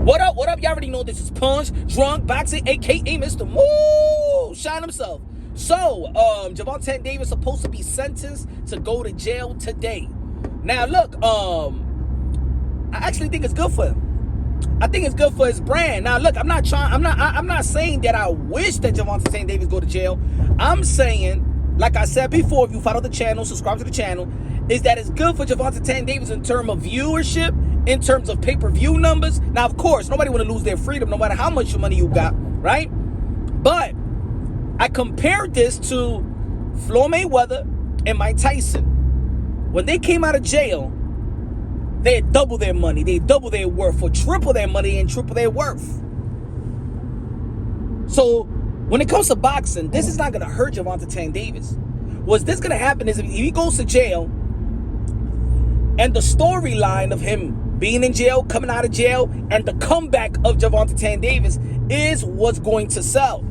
What up? What up? Y'all already know this is Punch Drunk Boxing, aka Mr. Moo Shine himself. So, Gervonta Davis supposed to be sentenced to go to jail today. Now, look, I actually think it's good for him. I think it's good for his brand. Now, look, I'm not saying that I wish that Gervonta Davis go to jail. I'm saying, like I said before, if you follow the channel, subscribe to the channel, is that it's good for Gervonta Davis in terms of viewership, in terms of pay-per-view numbers. Now, of course, nobody want to lose their freedom, no matter how much money you got, right? But I compared this to Floyd Mayweather and Mike Tyson. When they came out of jail, they had double their money, they double their worth, or triple their money and triple their worth. So when it comes to boxing, this is not going to hurt Gervonta Davis. What's this going to happen is if he goes to jail, and the storyline of him being in jail, coming out of jail, and the comeback of Gervonta Davis is what's going to sell.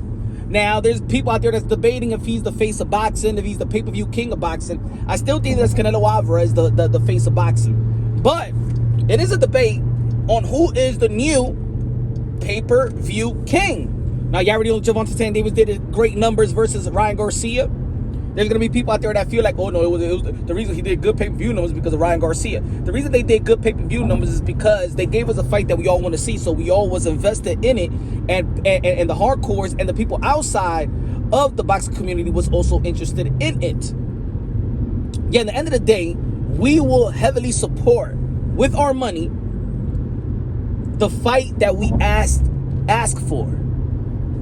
Now, there's people out there that's debating if he's the face of boxing, if he's the pay-per-view king of boxing. I still think that's Canelo Alvarez, the face of boxing. But it is a debate on who is the new pay-per-view king. Now, you already know Gervonta Davis did great numbers versus Ryan Garcia. There's going to be people out there that feel like, oh, no, it was the reason he did good pay-per-view numbers is because of Ryan Garcia. The reason they did good pay-per-view numbers is because they gave us a fight that we all want to see, so we all was invested in it, and the hardcores and the people outside of the boxing community was also interested in it. Yeah, at the end of the day, we will heavily support, with our money, the fight that we ask for.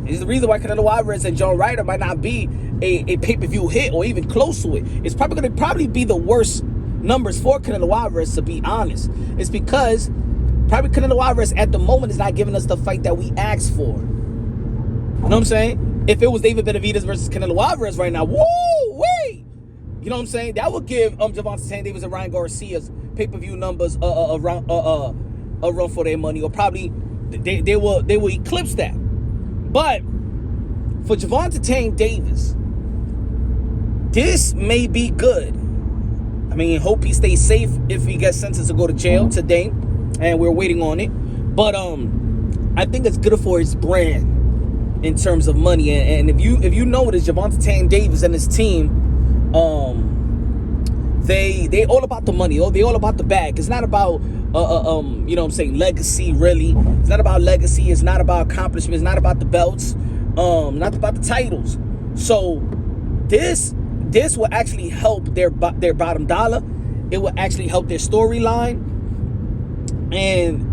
It's the reason why Canelo Alvarez and John Ryder might not be a pay-per-view hit or even close to it. It's probably going to be the worst numbers for Canelo Alvarez, to be honest. It's because probably Canelo Alvarez at the moment is not giving us the fight that we asked for. You know what I'm saying? If it was David Benavidez versus Canelo Alvarez right now, woo-wee! You know what I'm saying? That would give Gervonta Davis and Ryan Garcia's pay-per-view numbers a run for their money, or probably they will eclipse that. But for Gervonta Davis, this may be good. I mean, hope he stays safe if he gets sentenced to go to jail today, and we're waiting on it. But I think it's good for his brand in terms of money. And if you notice, Gervonta Davis and his team, they all about the money. They all about the bag. It's not about you know what I'm saying, legacy, really. It's not about legacy. It's not about accomplishments. It's not about the belts. Not about the titles. So this will actually help their bottom dollar. It will actually help their storyline. And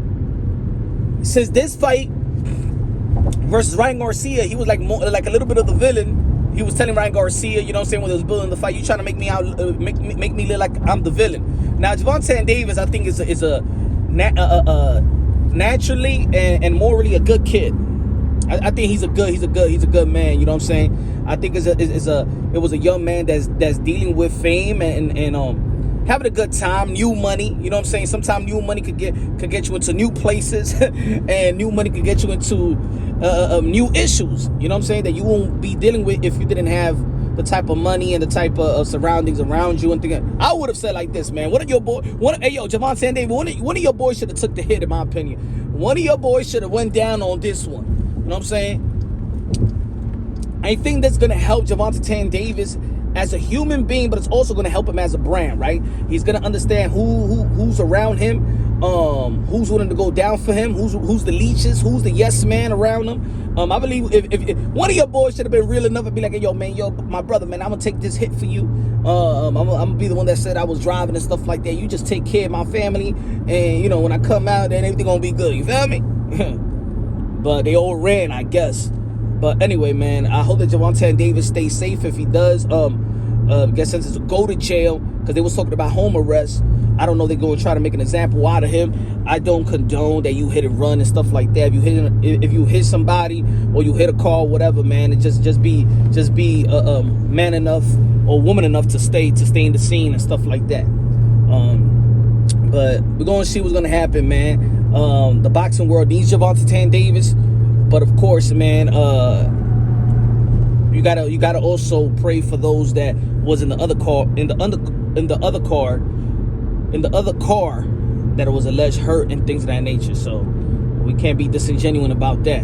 since this fight versus Ryan Garcia, he was like a little bit of the villain. He was telling Ryan Garcia, you know what I'm saying, when he was building the fight, you trying to make me out, make me look like I'm the villain. Now, Gervonta Davis, I think is a naturally and morally a good kid. I think he's a good man. You know what I'm saying? I think it was a young man that's dealing with fame and having a good time, new money. You know what I'm saying? Sometimes new money could get you into new places, and new money could get you into new issues. You know what I'm saying? That you won't be dealing with if you didn't have the type of money and the type of surroundings around you and things. I would have said like this, man. Hey, Gervonta Davis, one of your boys should have took the hit, in my opinion. One of your boys should have went down on this one. You know what I'm saying? I think that's going to help Gervonta Davis as a human being, but it's also going to help him as a brand, right? He's going to understand who's around him, who's willing to go down for him, who's the leeches, who's the yes man around him. I believe if one of your boys should have been real enough and be like, hey, yo, my brother, man, I'm going to take this hit for you. I'm going to be the one that said I was driving and stuff like that. You just take care of my family, and, you know, when I come out, then everything going to be good. You feel me? But they all ran, I guess. But anyway, man, I hope that Gervonta Davis stays safe. If he does get sentenced to go to jail, because they was talking about home arrest. I don't know, they're going to try to make an example out of him. I don't condone that you hit and run and stuff like that. If you hit somebody or you hit a car, whatever, man, it just be man enough or woman enough to stay in the scene and stuff like that. But we're going to see what's going to happen, man. The boxing world needs Gervonta Davis, but of course, man, you gotta also pray for those that was in the other car, in the other car that was alleged hurt and things of that nature. So We can't be disingenuous about that.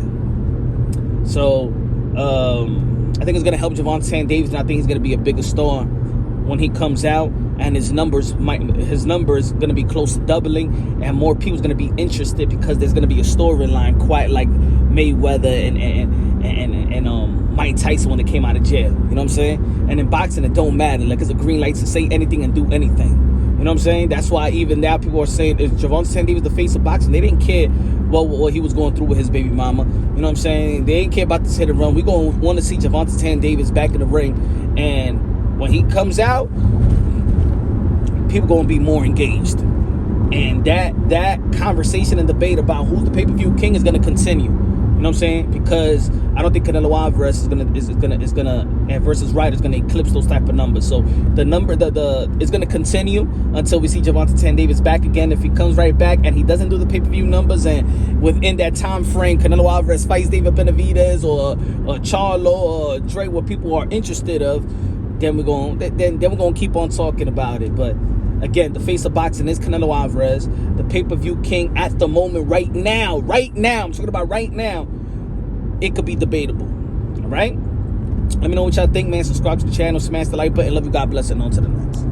So I think it's gonna help Gervonta Davis, and I think he's gonna be a bigger star when he comes out, and his numbers gonna be close to doubling, and more people's gonna be interested because there's gonna be a storyline quite like Mayweather and Mike Tyson when they came out of jail. You know what I'm saying? And in boxing, it don't matter. Like, it's a green light to say anything and do anything. You know what I'm saying? That's why even now people are saying, is Gervonta Davis the face of boxing? They didn't care what he was going through with his baby mama. You know what I'm saying? They didn't care about this hit and run. We gonna want to see Gervonta Davis back in the ring, and when he comes out, people gonna be more engaged, and that conversation and debate about who's the pay-per-view king is gonna continue. You know what I'm saying? Because I don't think Canelo Alvarez is gonna and versus Ryder is gonna eclipse those type of numbers. So the number it's gonna continue until we see Gervonta Davis back again. If he comes right back and he doesn't do the pay-per-view numbers, and within that time frame Canelo Alvarez fights David Benavidez or Charlo or Dre, what people are interested of, then we're gonna keep on talking about it. But again, the face of boxing is Canelo Alvarez, the pay-per-view king at the moment. Right now, I'm talking about right now, it could be debatable. All right? Let me know what y'all think, man. Subscribe to the channel, smash the like button. Love you, God bless, and on to the next.